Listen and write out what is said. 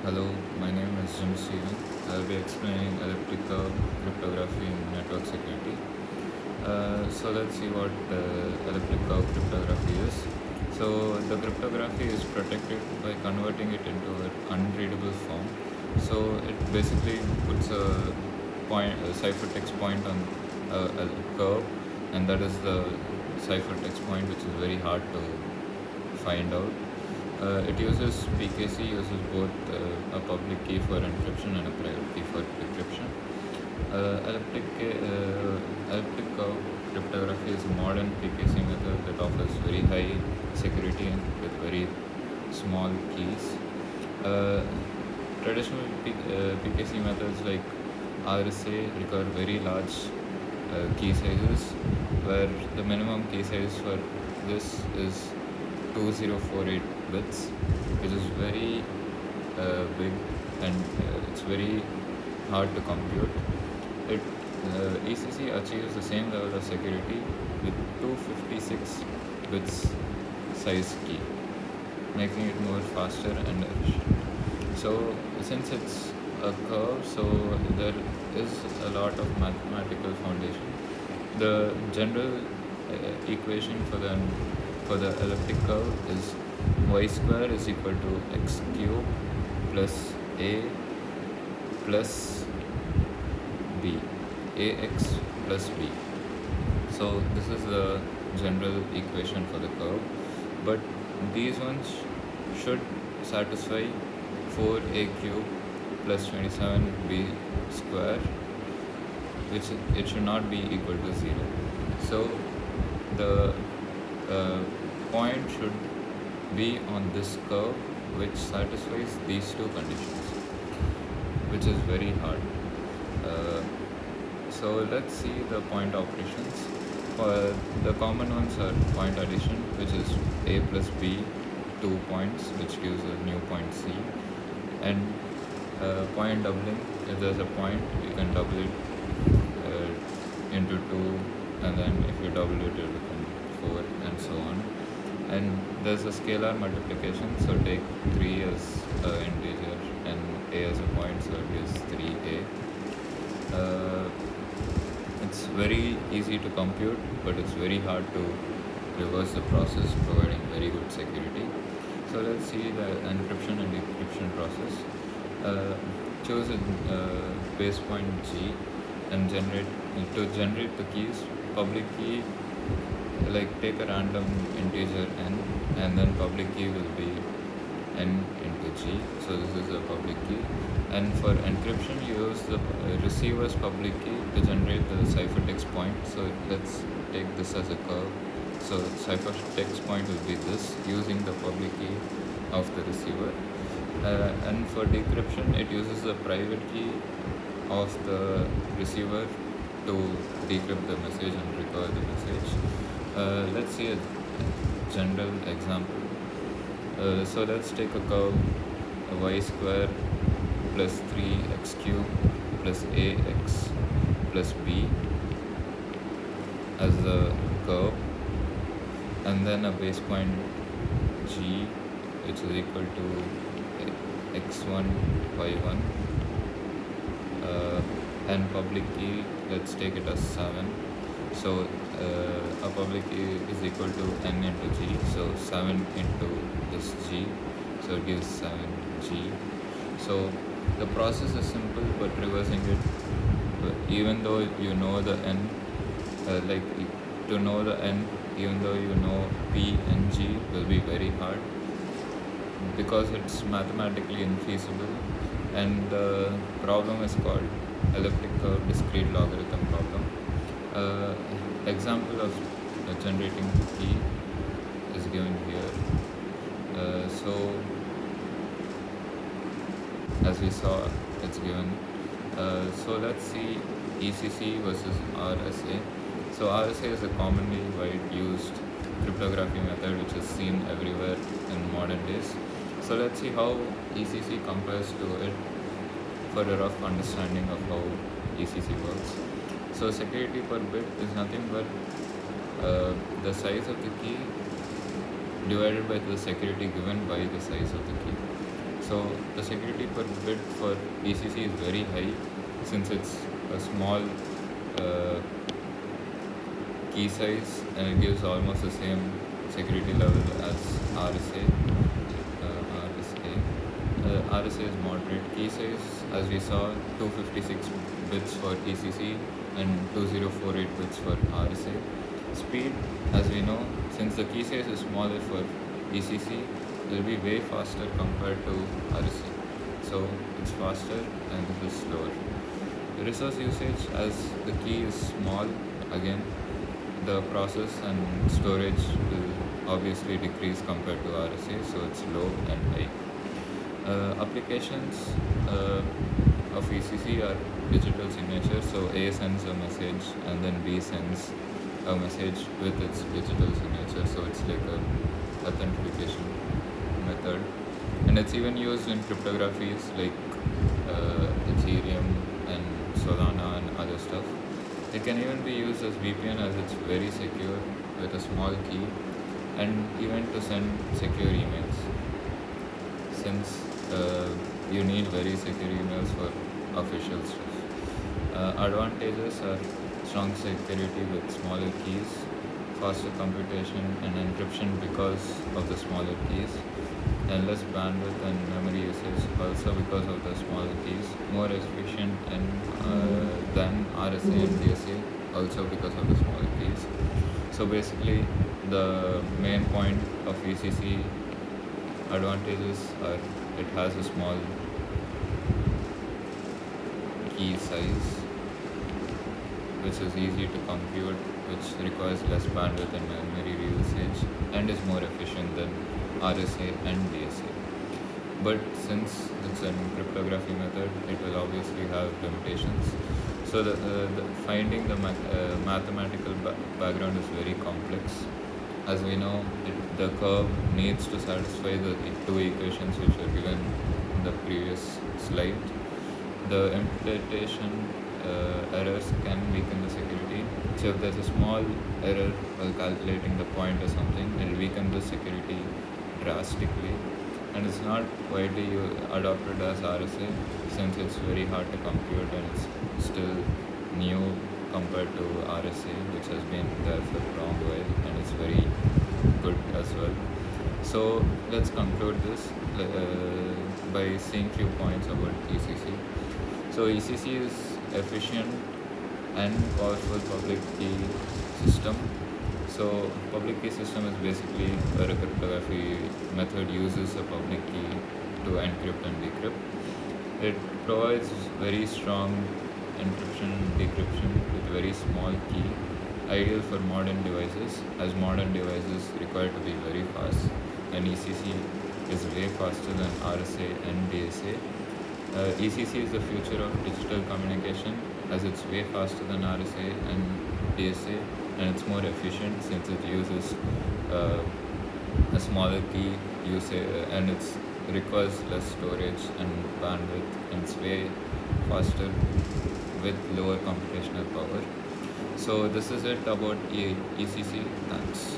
Hello, my name is Jim Steven. I'll be explaining elliptic cryptography in network security. So let's see what elliptic cryptography is. So the cryptography is protected by converting it into an unreadable form. So it basically puts a ciphertext point on a curve, and that is the ciphertext point, which is very hard to find out. It uses PKC, uses both a public key for encryption and a private key for decryption. Elliptic cryptography is a modern PKC method that offers very high security and with very small keys. Traditional PKC methods like RSA require very large key sizes, where the minimum key size for this is 2048 bits, which is very big, and it's very hard to compute. ECC achieves the same level of security with 256 bits size key, making it more faster and efficient. So since it's a curve, so there is a lot of mathematical foundation. The general equation for the elliptic curve is y square is equal to x cube plus a plus b, ax plus b. So this is the general equation for the curve, but these ones should satisfy 4a cube plus 27b square, which it should not be equal to 0. So the point should be on this curve which satisfies these two conditions, which is very hard. So let's see the point operations. The common ones are point addition, which is a plus b, 2 points, which gives a new point c, and point doubling. If there's a point, you can double it into 2, and then if you double it, it will become 4, and so on. And there's a scalar multiplication, so take 3 as an integer and a as a point, so it gives 3a. It's very easy to compute, but it's very hard to reverse the process, providing very good security. So let's see the encryption and decryption process. Choose a base point G and generate the keys. Public key, like take a random integer n, and then public key will be n into G. So this is the public key. And for encryption, you use the receiver's public key to generate the ciphertext point. So let's take this as a curve. So ciphertext point will be this, using the public key of the receiver. And for decryption, it uses the private key of the receiver to decrypt the message and recover the message. Let's see a general example. So let's take a curve, y square plus 3x cube plus ax plus b as the curve, and then a base point g, which is equal to x1 y1, and public key, let's take it as 7. So a public key is equal to n into g, so 7 into this g, so it gives 7g. So the process is simple, but reversing it, even though you know the n, to know the n, even though you know p and g, will be very hard, because it's mathematically infeasible. And the problem is called elliptic curve discrete logarithm problem. Example of generating key is given here. So as we saw, it's given. So let's see ECC versus RSA. So RSA is a commonly wide used cryptography method which is seen everywhere in modern days. So let's see how ECC compares to it for a rough understanding of how ECC works. So security per bit is nothing but the size of the key divided by the security given by the size of the key. So the security per bit for ECC is very high since it's a small uh, key size, and it gives almost the same security level as RSA. RSA is moderate key size, as we saw, 256 bits for ECC and 2048 bits for RSA. Speed, as we know, since the key size is smaller for ECC, it will be way faster compared to RSA. So it's faster and this is slower. Resource usage, as the key is small, again, the process and storage will obviously decrease compared to RSA, so it's low and high. Applications of ECC are digital signature, so A sends a message and then B sends a message with its digital signature, so it's like a authentication method, and it's even used in cryptographies like Ethereum and Solana and other stuff. It can even be used as VPN, as it's very secure with a small key, and even to send secure emails, since you need very secure emails for official stuff. Advantages are strong security with smaller keys, faster computation and encryption because of the smaller keys, and less bandwidth and memory usage also because of the smaller keys, more efficient than RSA and DSA also because of the smaller keys. So basically the main point of ECC advantages are it has a small key size, which is easy to compute, which requires less bandwidth and memory usage, and is more efficient than RSA and DSA. But since it's a cryptography method, it will obviously have limitations. So finding the mathematical background is very complex. As we know, the curve needs to satisfy the two equations which were given in the previous slide. The implementation errors can weaken the security. So if there's a small error while calculating the point or something, it will weaken the security drastically. And it's not widely adopted as RSA, since it's very hard to compute and it's still new compared to RSA, which has been there for a long while, and it's very good as well. So let's conclude this by seeing few points about ECC. So ECC is efficient and powerful public key system. So public key system is basically where a cryptography method uses a public key to encrypt and decrypt. It provides very strong encryption and decryption with very small key, ideal for modern devices, as modern devices require to be very fast, and ECC is way faster than RSA and DSA. ECC is the future of digital communication, as it's way faster than RSA and DSA, and it's more efficient since it uses a smaller key and it requires less storage and bandwidth, and it's way faster with lower computational power. So this is it about ECC. Thanks.